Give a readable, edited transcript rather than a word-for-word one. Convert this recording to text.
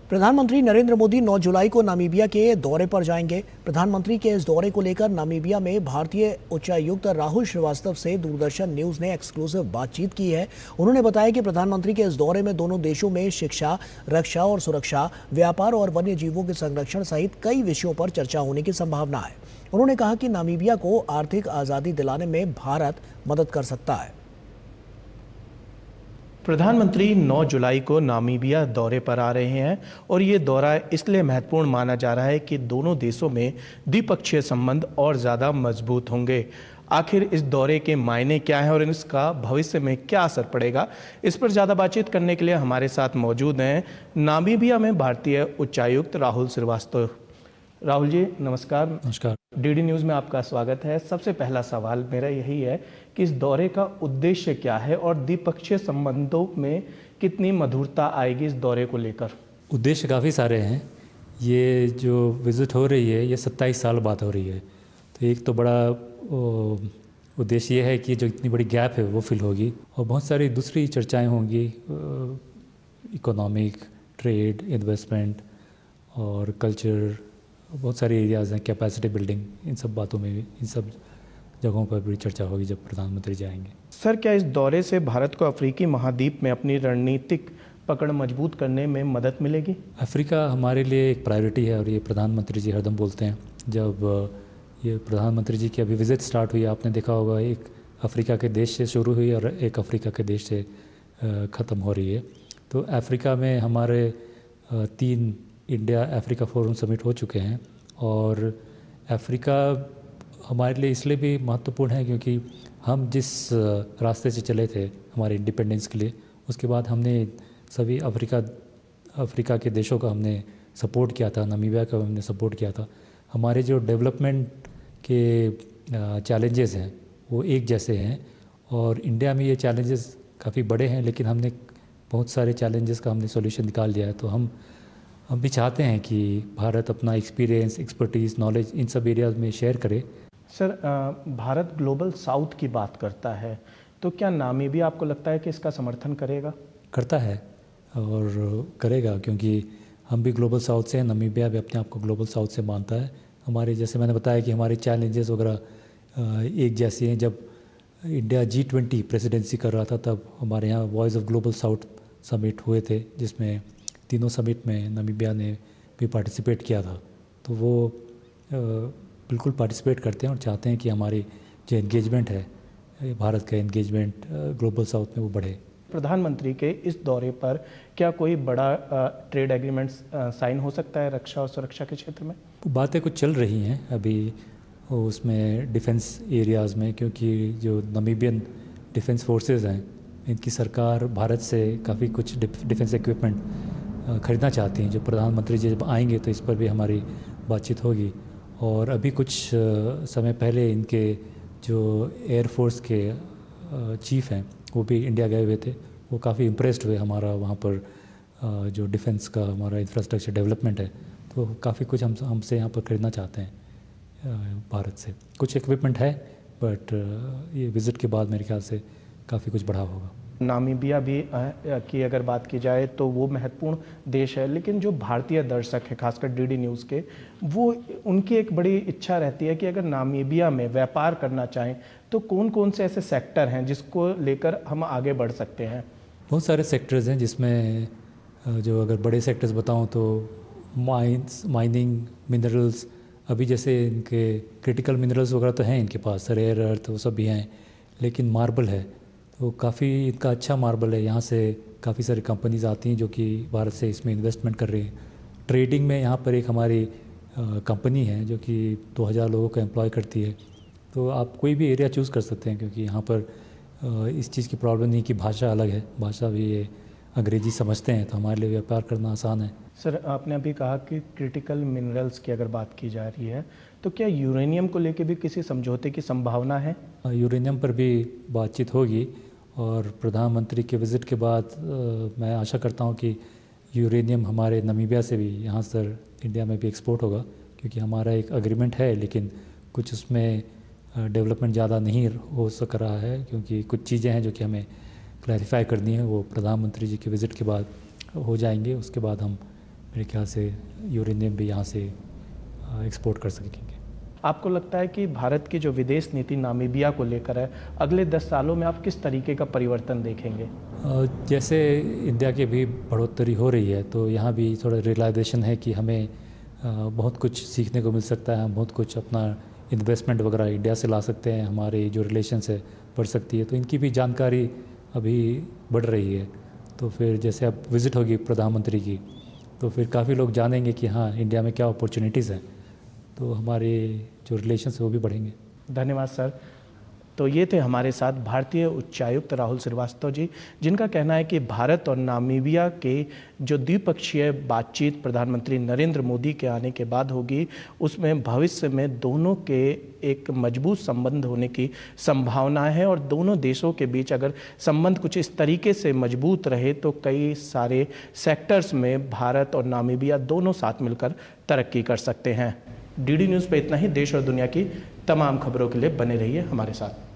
प्रधानमंत्री नरेंद्र मोदी 9 जुलाई को नामीबिया के दौरे पर जाएंगे। प्रधानमंत्री के इस दौरे को लेकर नामीबिया में भारतीय उच्चायुक्त राहुल श्रीवास्तव से दूरदर्शन न्यूज ने एक्सक्लूसिव बातचीत की है। उन्होंने बताया कि प्रधानमंत्री के इस दौरे में दोनों देशों में शिक्षा, रक्षा और सुरक्षा, व्यापार और वन्य जीवों के संरक्षण सहित कई विषयों पर चर्चा होने की संभावना है। उन्होंने कहा कि नामीबिया को आर्थिक आजादी दिलाने में भारत मदद कर सकता है। प्रधानमंत्री 9 जुलाई को नामीबिया दौरे पर आ रहे हैं और ये दौरा इसलिए महत्वपूर्ण माना जा रहा है कि दोनों देशों में द्विपक्षीय संबंध और ज़्यादा मजबूत होंगे। आखिर इस दौरे के मायने क्या हैं और इसका भविष्य में क्या असर पड़ेगा, इस पर ज़्यादा बातचीत करने के लिए हमारे साथ मौजूद हैं नामीबिया में भारतीय उच्चायुक्त राहुल श्रीवास्तव। राहुल जी नमस्कार। नमस्कार। डीडी न्यूज़ में आपका स्वागत है। सबसे पहला सवाल मेरा यही है कि इस दौरे का उद्देश्य क्या है और द्विपक्षीय संबंधों में कितनी मधुरता आएगी इस दौरे को लेकर? उद्देश्य काफ़ी सारे हैं। ये जो विज़िट हो रही है ये 27 साल बाद हो रही है, तो एक तो बड़ा उद्देश्य ये है कि जो इतनी बड़ी गैप है वो फिल होगी और बहुत सारी दूसरी चर्चाएं होंगी, इकोनॉमिक, ट्रेड, इन्वेस्टमेंट और कल्चर, बहुत सारे एरियाज़ हैं, कैपेसिटी बिल्डिंग, इन सब बातों में भी, इन सब जगहों पर भी चर्चा होगी जब प्रधानमंत्री जाएंगे। सर, क्या इस दौरे से भारत को अफ्रीकी महाद्वीप में अपनी रणनीतिक पकड़ मजबूत करने में मदद मिलेगी? अफ्रीका हमारे लिए एक प्रायोरिटी है और ये प्रधानमंत्री जी हरदम बोलते हैं। जब ये प्रधानमंत्री जी की अभी विज़िट स्टार्ट हुई, आपने देखा होगा, एक अफ्रीका के देश से शुरू हुई और एक अफ्रीका के देश से ख़त्म हो रही है। तो अफ्रीका में हमारे 3 इंडिया अफ्रीका फोरम समिट हो चुके हैं और अफ्रीका हमारे लिए इसलिए भी महत्वपूर्ण है क्योंकि हम जिस रास्ते से चले थे हमारे इंडिपेंडेंस के लिए, उसके बाद हमने सभी अफ्रीका के देशों का हमने सपोर्ट किया था, नामीबिया का हमने सपोर्ट किया था। हमारे जो डेवलपमेंट के चैलेंजेस हैं वो एक जैसे हैं और इंडिया में ये चैलेंजेस काफ़ी बड़े हैं, लेकिन हमने बहुत सारे चैलेंजेस का हमने सॉल्यूशन निकाल दिया है। तो हम भी चाहते हैं कि भारत अपना एक्सपीरियंस, एक्सपर्टीज़, नॉलेज इन सब एरियाज़ में शेयर करे। सर, भारत ग्लोबल साउथ की बात करता है, तो क्या नामीबिया आपको लगता है कि इसका समर्थन करेगा? करता है और करेगा, क्योंकि हम भी ग्लोबल साउथ से हैं, नामीबिया भी अपने आप को ग्लोबल साउथ से मानता है। हमारे, जैसे मैंने बताया कि हमारे चैलेंजेस वगैरह एक जैसे हैं। जब इंडिया G20 प्रेसिडेंसी कर रहा था तब हमारे यहाँ voice of global south summit हुए थे, जिसमें तीनों समिट में नामीबिया ने भी पार्टिसिपेट किया था। तो वो बिल्कुल पार्टिसिपेट करते हैं और चाहते हैं कि हमारी जो एंगेजमेंट है, भारत का एंगेजमेंट ग्लोबल साउथ में वो बढ़े। प्रधानमंत्री के इस दौरे पर क्या कोई बड़ा ट्रेड एग्रीमेंट साइन हो सकता है रक्षा और सुरक्षा के क्षेत्र में? बातें कुछ चल रही हैं अभी उसमें डिफेंस एरियाज़ में, क्योंकि जो नामीबियन डिफेंस फोर्सेस हैं इनकी सरकार भारत से काफ़ी कुछ डिफेंस इक्विपमेंट खरीदना चाहती हैं। जो प्रधानमंत्री जी जब आएंगे तो इस पर भी हमारी बातचीत होगी। और अभी कुछ समय पहले इनके जो एयरफोर्स के चीफ हैं वो भी इंडिया गए हुए थे। वो काफ़ी इम्प्रेस्ड हुए हमारा वहाँ पर जो डिफेंस का हमारा इंफ्रास्ट्रक्चर डेवलपमेंट है। तो काफ़ी कुछ हमसे यहाँ पर खरीदना चाहते हैं भारत से। कुछ इक्विपमेंट है, बट ये विज़िट के बाद मेरे ख्याल से काफ़ी कुछ बढ़ावा होगा। नामीबिया भी की अगर बात की जाए तो वो महत्वपूर्ण देश है, लेकिन जो भारतीय दर्शक हैं खासकर डीडी न्यूज़ के, वो उनकी एक बड़ी इच्छा रहती है कि अगर नामीबिया में व्यापार करना चाहें तो कौन कौन से ऐसे सेक्टर हैं जिसको लेकर हम आगे बढ़ सकते हैं? बहुत सारे सेक्टर्स हैं जिसमें जो अगर बड़े सेक्टर्स बताऊं तो माइनिंग, मिनरल्स, अभी जैसे इनके क्रिटिकल मिनरल्स वगैरह तो हैं इनके पास, रेयर अर्थ वो सब भी हैं, लेकिन मार्बल है तो काफ़ी इनका अच्छा मार्बल है। यहाँ से काफ़ी सारी कंपनीज आती हैं जो कि भारत से इसमें इन्वेस्टमेंट कर रही हैं। ट्रेडिंग में यहाँ पर एक हमारी कंपनी है जो कि 2000 लोगों को एम्प्लॉय करती है। तो आप कोई भी एरिया चूज़ कर सकते हैं, क्योंकि यहाँ पर इस चीज़ की प्रॉब्लम नहीं कि भाषा अलग है, भाषा भी ये अंग्रेजी समझते हैं, तो हमारे लिए व्यापार करना आसान है। सर, आपने अभी कहा कि क्रिटिकल मिनरल्स की अगर बात की जा रही है तो क्या यूरेनियम को लेकर भी किसी समझौते की संभावना है? यूरेनियम पर भी बातचीत होगी और प्रधानमंत्री के विज़िट के बाद मैं आशा करता हूँ कि यूरेनियम हमारे नामीबिया से भी यहाँ से इंडिया में भी एक्सपोर्ट होगा, क्योंकि हमारा एक एग्रीमेंट है, लेकिन कुछ उसमें डेवलपमेंट ज़्यादा नहीं हो सक रहा है, क्योंकि कुछ चीज़ें हैं जो कि हमें क्लैरिफाई करनी है। वो प्रधानमंत्री जी के विज़िट के बाद हो जाएंगे, उसके बाद हम मेरे ख्याल से यूरेनियम भी यहाँ से एक्सपोर्ट कर सकेंगे। आपको लगता है कि भारत की जो विदेश नीति नामीबिया को लेकर है, अगले 10 सालों में आप किस तरीके का परिवर्तन देखेंगे? जैसे इंडिया की भी बढ़ोतरी हो रही है तो यहाँ भी थोड़ा रियलाइजेशन है कि हमें बहुत कुछ सीखने को मिल सकता है, हम बहुत कुछ अपना इन्वेस्टमेंट वगैरह इंडिया से ला सकते हैं, हमारे जो रिलेशंस है बढ़ सकती है, तो इनकी भी जानकारी अभी बढ़ रही है। तो फिर जैसे अब विज़िट होगी प्रधानमंत्री की तो फिर काफ़ी लोग जानेंगे कि हाँ इंडिया में क्या अपॉर्चुनिटीज़ हैं, तो हमारे जो रिलेशंस है वो भी बढ़ेंगे। धन्यवाद सर। तो ये थे हमारे साथ भारतीय उच्चायुक्त राहुल श्रीवास्तव जी, जिनका कहना है कि भारत और नामीबिया के जो द्विपक्षीय बातचीत प्रधानमंत्री नरेंद्र मोदी के आने के बाद होगी, उसमें भविष्य में दोनों के एक मजबूत संबंध होने की संभावना है और दोनों देशों के बीच अगर संबंध कुछ इस तरीके से मजबूत रहे तो कई सारे सेक्टर्स में भारत और नामीबिया दोनों साथ मिलकर तरक्की कर सकते हैं। डीडी न्यूज़ पे इतना ही। देश और दुनिया की तमाम खबरों के लिए बने रहिए हमारे साथ।